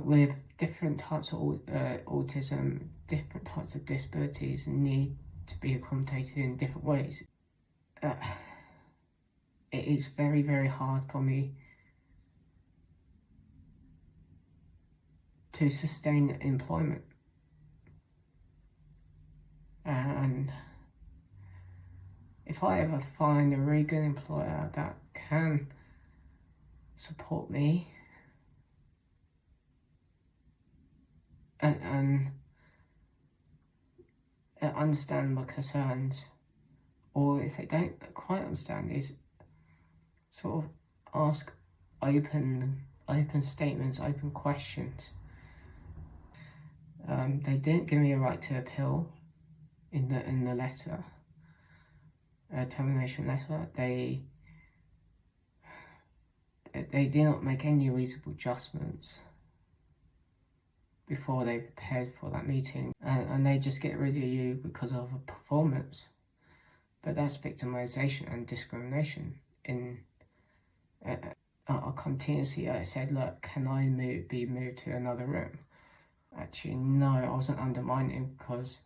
with different types of autism, different types of disabilities need to be accommodated in different ways. It is very, very hard for me to sustain employment. And if I ever find a really good employer that can support me and understand my concerns, or if they don't quite understand, is sort of ask open statements, open questions. They didn't give me a right to appeal in the letter, termination letter. They did not make any reasonable adjustments before they prepared for that meeting, and they just get rid of you because of a performance. But that's victimization and discrimination. In a continuously, I said, look, can I be moved to another room? Actually, no, I wasn't undermining because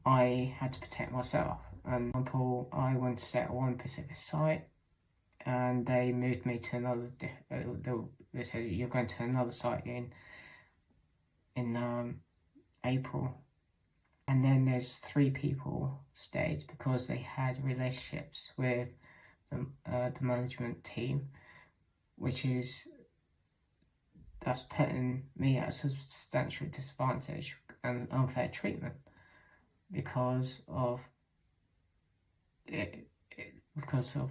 I had to protect myself. And for example, I went to stay at one specific site, and they moved me to another. They said you're going to another site in April, and then there's 3 people stayed because they had relationships with the management team, that's putting me at a substantial disadvantage and unfair treatment because of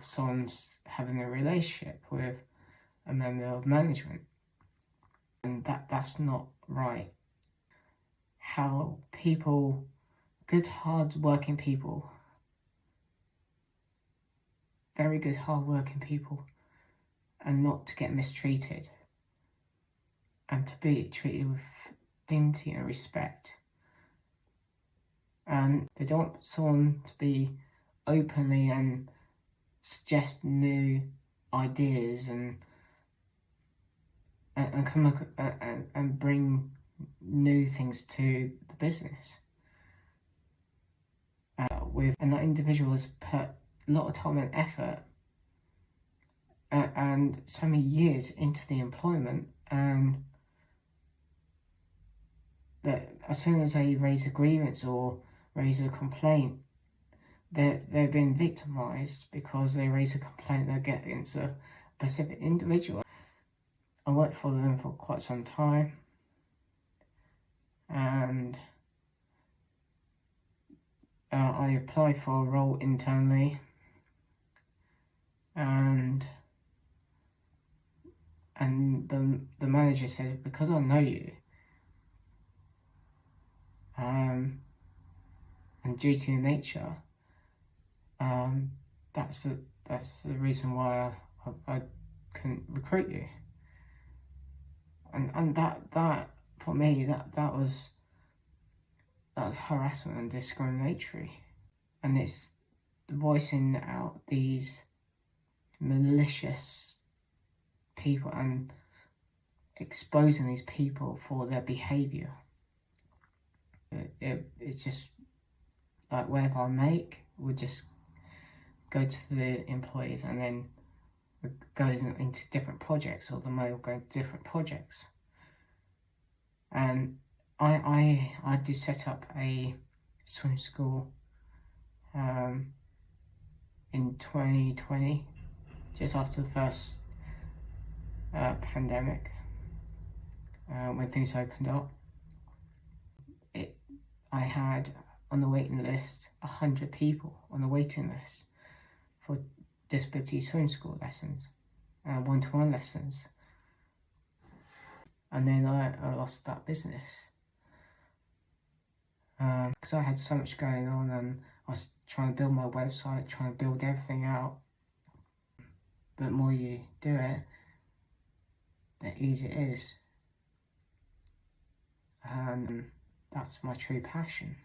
someone's having a relationship with a member of management, and that's not right. How people, good hard-working people, very good hard-working people, and not to get mistreated and to be treated with dignity and respect. And they don't want someone to be openly and suggest new ideas and come up and bring new things to the business. And that individual has put a lot of time and effort and so many years into the employment, and that as soon as they raise a grievance or raise a complaint, they're being victimised because they raise a complaint against a specific individual. I worked for them for quite some time, and I applied for a role internally, and the manager said, because I know you, and due to your nature, that's the reason why I couldn't recruit you. And that for me, that was harassment and discriminatory, and it's voicing out these malicious people and exposing these people for their behaviour. It's just like whatever I make would just go to the employees, and then go into different projects, or the money will go into different projects. And I did set up a swim school in 2020, just after the first pandemic, when things opened up. I had on the waiting list 100 people on the waiting list for disability swim school lessons, one-to-one lessons. And then I lost that business because I had so much going on, and I was trying to build my website, trying to build everything out. But the more you do it, the easier it is. And that's my true passion.